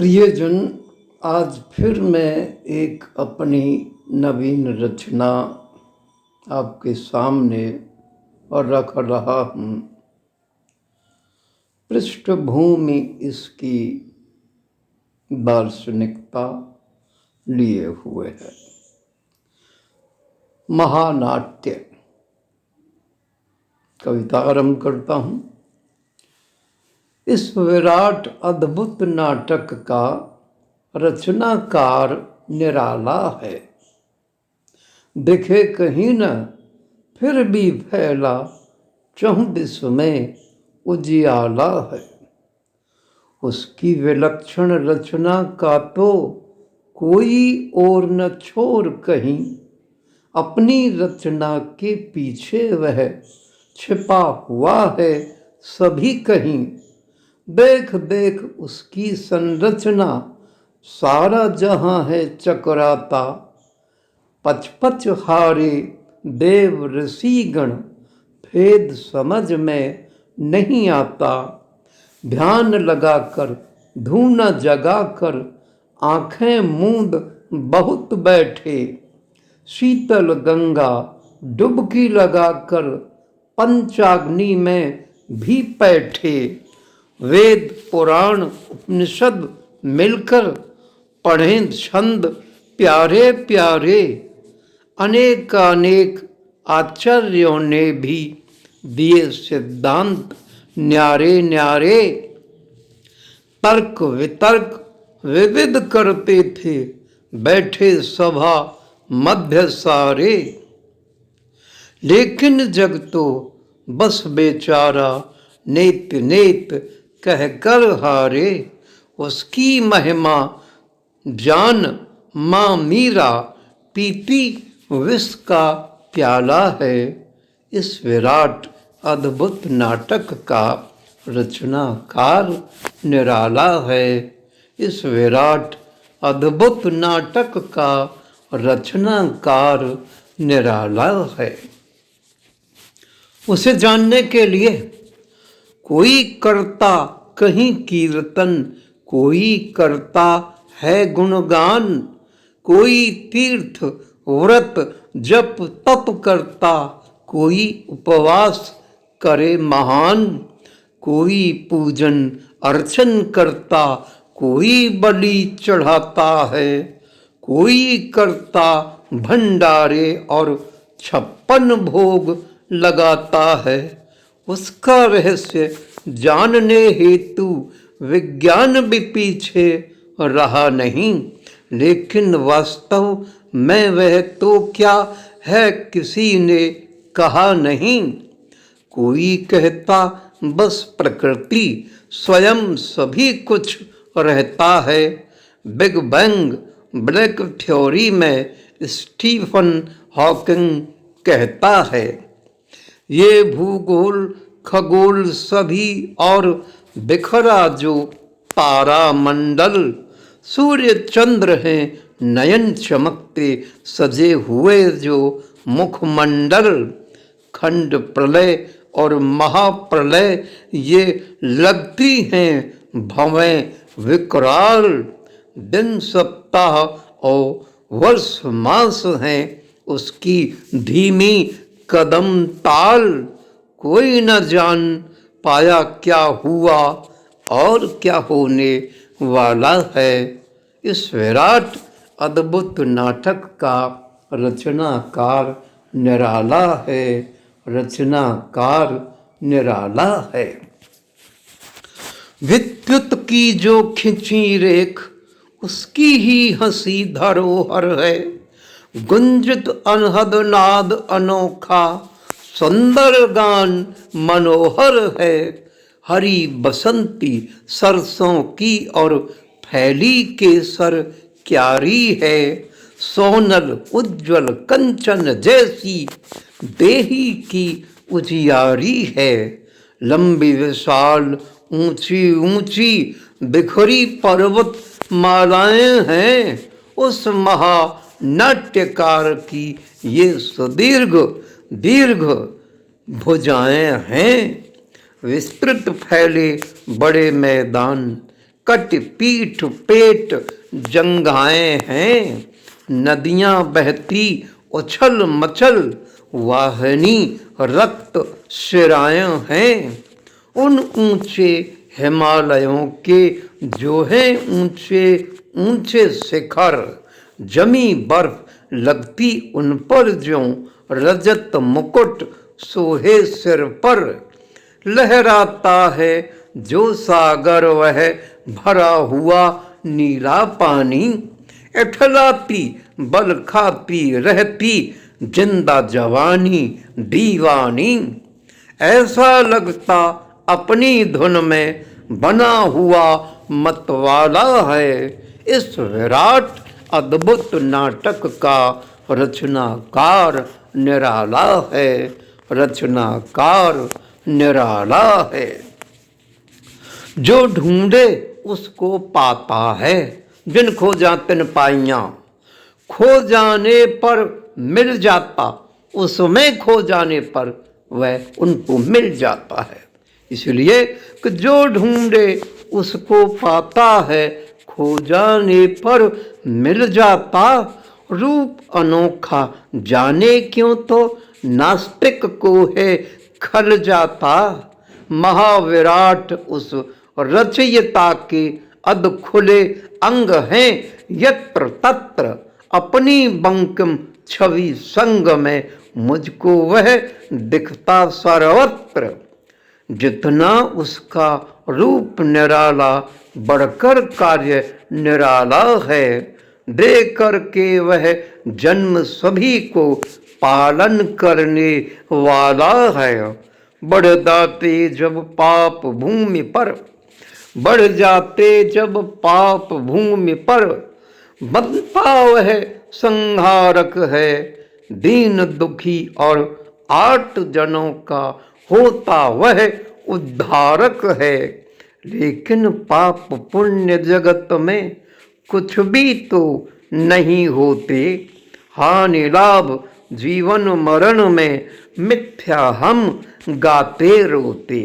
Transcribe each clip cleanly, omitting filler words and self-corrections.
प्रियजन, आज फिर मैं एक अपनी नवीन रचना आपके सामने और रख रहा हूँ। पृष्ठभूमि इसकी दार्शनिकता लिए हुए है। महानाट्य कविता आरंभ करता हूँ। इस विराट अद्भुत नाटक का रचनाकार निराला है। दिखे कहीं न फिर भी फैला चहुं दिस में उजियाला है। उसकी विलक्षण रचना का तो कोई और न छोड़ कहीं, अपनी रचना के पीछे वह छिपा हुआ है सभी कहीं। देख देख उसकी संरचना सारा जहां है चकराता। पच पच हारे देव ऋषिगण भेद समझ में नहीं आता। ध्यान लगाकर धूना जगाकर आंखें मूंद बहुत बैठे। शीतल गंगा डुबकी लगाकर पंचाग्नि में भी बैठे। वेद पुराण उपनिषद मिलकर पढ़ें छंद प्यारे प्यारे। अनेकानेक आचार्यों ने भी दिए सिद्धांत न्यारे न्यारे। तर्क वितर्क विविध करते थे बैठे सभा मध्य सारे। लेकिन जग तो बस बेचारा नेत नेत कह कर हारे। उसकी महिमा जान माँ मीरा पीती विष का प्याला है। इस विराट अद्भुत नाटक का रचनाकार निराला है। इस विराट अद्भुत नाटक का रचनाकार निराला है। उसे जानने के लिए कोई करता कहीं कीर्तन, कोई करता है गुणगान। कोई तीर्थ व्रत जप तप करता, कोई उपवास करे महान। कोई पूजन अर्चन करता, कोई बलि चढ़ाता है। कोई करता भंडारे और 56 भोग लगाता है। उसका रहस्य जानने हेतु विज्ञान भी पीछे रहा नहीं। लेकिन वास्तव में वह तो क्या है किसी ने कहा नहीं। कोई कहता बस प्रकृति स्वयं सभी कुछ रहता है। बिग बैंग ब्लैक थ्योरी में स्टीफन हॉकिंग कहता है, ये भूगोल खगोल सभी और बिखरा जो तारामंडल। सूर्य चंद्र हैं नयन चमकते सजे हुए जो मुखमंडल। खंड प्रलय और महाप्रलय ये लगती हैं भवें विकराल। दिन सप्ताह और वर्ष मास हैं उसकी धीमी कदम ताल। कोई न जान पाया क्या हुआ और क्या होने वाला है। इस विराट अद्भुत नाटक का रचनाकार निराला है। रचनाकार निराला है। विद्युत की जो खिंची रेख उसकी ही हंसी धरोहर है। गुंजित अनहद नाद अनोखा सुंदर गान मनोहर है। हरी बसंती सरसों की और फैली केसर क्यारी है। सोनल उज्ज्वल कंचन जैसी देही की उजियारी है। लंबी विशाल ऊंची ऊंची बिखरी पर्वत मालाएं हैं। उस महा नाट्यकार की ये सुदीर्घ दीर्घ भुजाएं हैं। विस्तृत फैले बड़े मैदान कट पीठ पेट जंघाएं हैं, नदियां बहती उछल मचल वाहनी रक्त शिराएं हैं। उन ऊंचे हिमालयों के जो हैं ऊंचे ऊंचे शिखर, जमी बर्फ लगती उन पर ज्यों रजत मुकुट सोहे सिर पर। लहराता है जो सागर वह भरा हुआ नीला पानी, इठलाती बल खाती रहती जिंदा जवानी दीवानी। ऐसा लगता अपनी धुन में बना हुआ मतवाला है। इस विराट अद्भुत नाटक का रचनाकार निराला है, रचनाकार निराला है। जो ढूंढे उसको पाता है, जिन खोजा तिन पाइयां। खो जाने पर मिल जाता, उसमें खो जाने पर वह उनको मिल जाता है। इसलिए कि जो ढूंढे उसको पाता है, खो जाने पर मिल जाता। रूप अनोखा जाने क्यों तो नास्तिक को है खल जाता। महाविराट उस रचयिता के अध खुले अंग हैं, यत्र तत्र अपनी बंकिम छवि संग में मुझको वह दिखता सर्वत्र। जितना उसका रूप निराला बढ़कर कार्य निराला है। दे करके वह जन्म सभी को पालन करने वाला है। बढ़ जाते जब पाप भूमि पर, बढ़ जाते जब पाप भूमि पर, बनता वह संहारक है। दीन दुखी और आर्त जनों का होता वह उद्धारक है। लेकिन पाप पुण्य जगत में कुछ भी तो नहीं होते। हानि लाभ जीवन मरण में मिथ्या हम गाते रोते।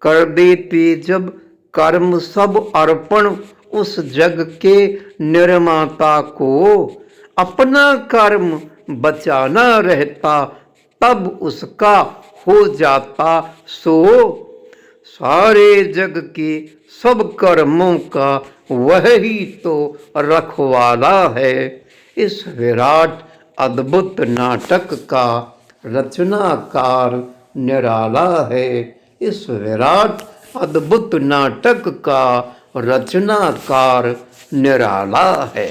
कर देते जब कर्म सब अर्पण उस जग के निर्माता को, अपना कर्म बचाना रहता तब उसका हो जाता सो। सारे जग के सब कर्मों का वह ही तो रखवाला है। इस विराट अद्भुत नाटक का रचनाकार निराला है। इस विराट अद्भुत नाटक का रचनाकार निराला है।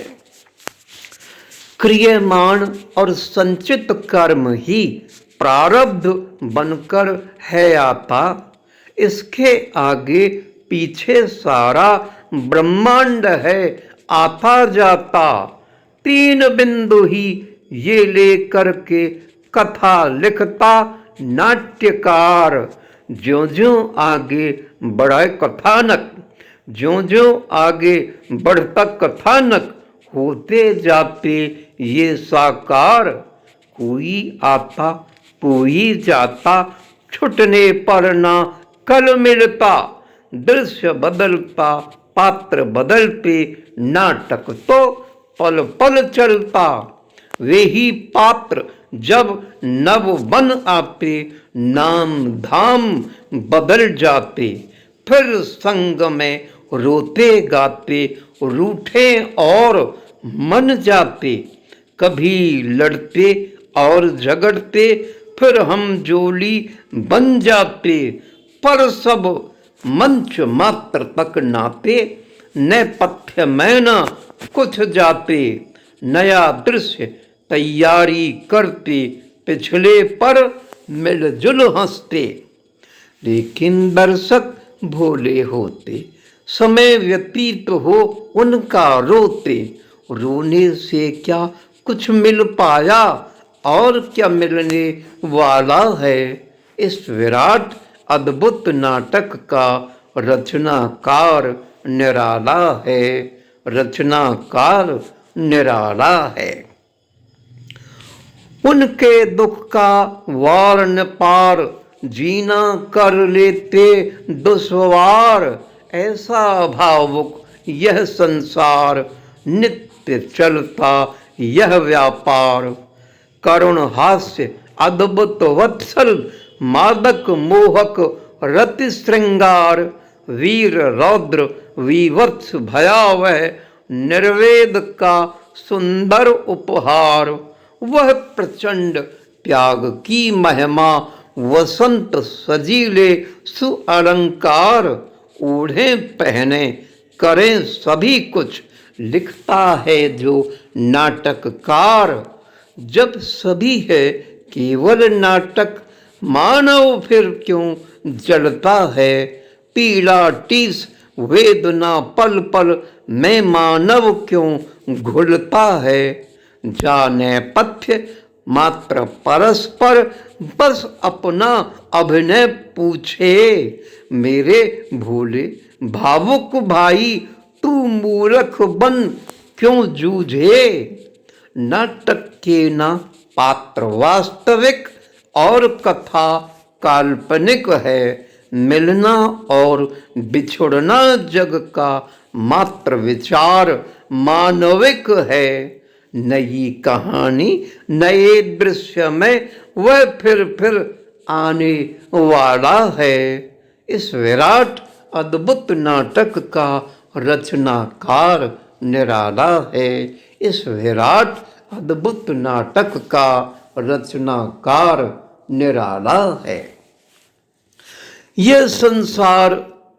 क्रियमाण और संचित कर्म ही प्रारब्ध बनकर है आता। इसके आगे पीछे सारा ब्रह्मांड है आता जाता। तीन बिंदु ही ये लेकर के कथा लिखता नाट्यकार। ज्यों ज्यों आगे बढ़े कथानक, ज्यों ज्यों आगे बढ़ता कथानक, होते जाते ये साकार। कोई आता कोई जाता, छुटने पर ना कल मिलता। दृश्य बदलता पात्र बदलते, नाटक तो पल पल चलता। वे ही पात्र जब नव बन आते, नाम धाम बदल जाते। फिर संग में रोते गाते, रूठे और मन जाते। कभी लड़ते और झगड़ते, फिर हम जोली बन जाते। पर सब मंच मात्र तक नाते, नेपथ्य में न कुछ जाते। नया दृश्य तैयारी करते, पिछले पर मिलजुल हंसते। लेकिन दर्शक भोले होते, समय व्यतीत हो उनका रोते। रोने से क्या कुछ मिल पाया, और क्या मिलने वाला है। इस विराट अद्भुत नाटक का रचनाकार निराला है, रचनाकार निराला है। उनके दुख का वार न पार, जीना कर लेते दुश्वार। ऐसा भावुक यह संसार, नित्य चलता यह व्यापार। करुण हास्य अद्भुत वत्सल, मादक मोहक रति श्रृंगार। वीर रौद्र विवत्स भयावह, निर्वेद का सुंदर उपहार। वह प्रचंड त्याग की महिमा, वसंत सजीले सुअलंकार। ओढ़े पहने करें सभी कुछ, लिखता है जो नाटककार। जब सभी है केवल नाटक, मानव फिर क्यों जलता है। पीला टीस वेदना पल पल में मानव क्यों घुलता है। जाने पथ्य मात्र परस्पर, बस अपना अभिनय पूछे। मेरे भोले भावुक भाई, तू मूर्ख बन क्यों जूझे। नाटक के ना पात्र वास्तविक, और कथा काल्पनिक है। मिलना और बिछुड़ना जग का मात्र विचार मानविक है। नई कहानी नए दृश्य में वह फिर आने वाला है। इस विराट अद्भुत नाटक का रचनाकार निराला है। इस विराट अद्भुत नाटक का रचनाकार निराला है। यह संसार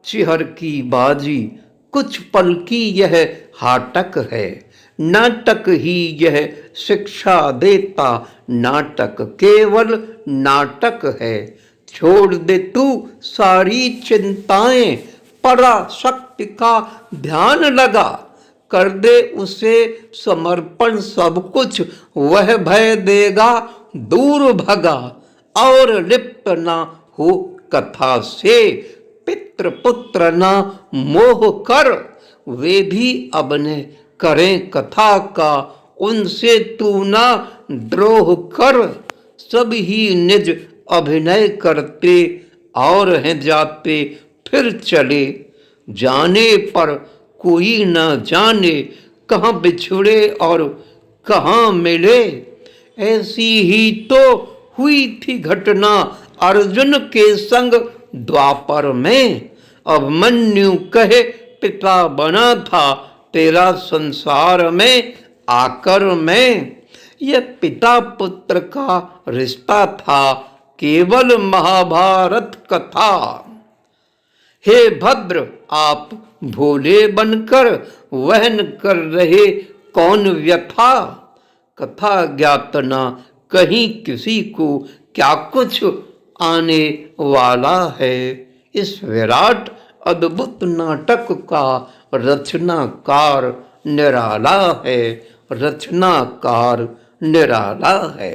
चिहर की बाजी, कुछ पल की यह हाटक है। नाटक ही यह शिक्षा देता, नाटक केवल नाटक है। छोड़ दे तू सारी चिंताएं, पराशक्ति का ध्यान लगा। कर दे उसे समर्पण सब कुछ, वह भय देगा दूर भगा। और लिप्त ना हो कथा से, पितृ पुत्र ना मोह कर। वे भी अपने करें कथा का, उनसे तू ना द्रोह कर। सब ही निज अभिनय करते, और हैं जाते फिर चले। जाने पर कोई न जाने, कहाँ बिछुड़े और कहाँ मिले। ऐसी ही तो हुई थी घटना अर्जुन के संग द्वापर में। अभिमन्यु कहे पिता बना था तेरा संसार में आकर में। यह पिता पुत्र का रिश्ता था, केवल महाभारत कथा। हे भद्र आप भोले बनकर वहन कर रहे कौन व्यथा। कथा ज्ञात ना कहीं किसी को, क्या कुछ आने वाला है। इस विराट अद्भुत नाटक का रचनाकार निराला है। रचनाकार निराला है।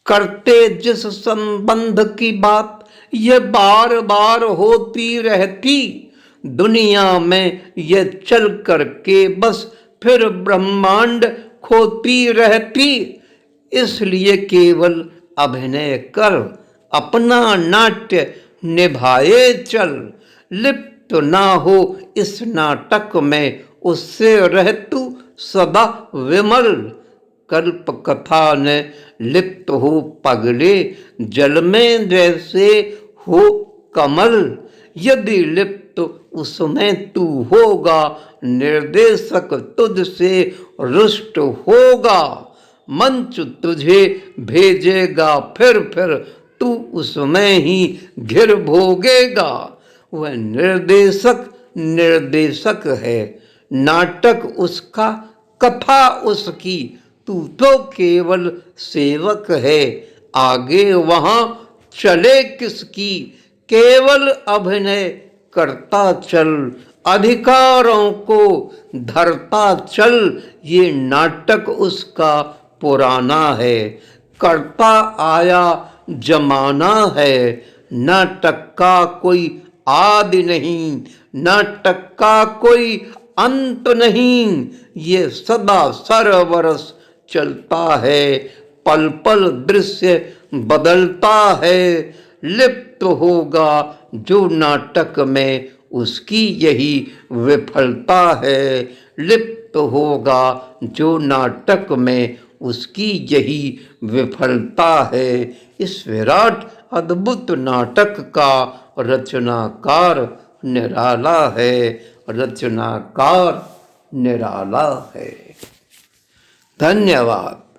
करते जिस संबंध की बात, यह बार बार होती रहती। दुनिया में यह चल करके बस फिर ब्रह्मांड खोती रहती। इसलिए केवल अभिनय कर, अपना नाट्य निभाए चल। लिप्त ना हो इस नाटक में, उससे रह तू सदा विमल। कल्प कथा ने लिप्त हो पगले, जल में जैसे हो कमल। यदि लिप्त उसमें तू होगा, निर्देशक तुझसे रुष्ट होगा। मंच तुझे भेजेगा फिर तू उसमें ही घिर भोगेगा। वह निर्देशक है, नाटक उसका, कथा उसकी। तू तो केवल सेवक है, आगे वहां चले किसकी। केवल अभिनय करता चल, अधिकारों को धरता चल। ये नाटक उसका पुराना है, करता आया जमाना है। नाटक का कोई आदि नहीं, नाटक का कोई अंत नहीं। ये सदा सरवरस चलता है, पल पल दृश्य बदलता है। लिप्त होगा जो नाटक में उसकी यही विफलता है। लिप्त होगा जो नाटक में उसकी यही विफलता है। इस विराट अद्भुत नाटक का रचनाकार निराला है, रचनाकार निराला है। धन्यवाद।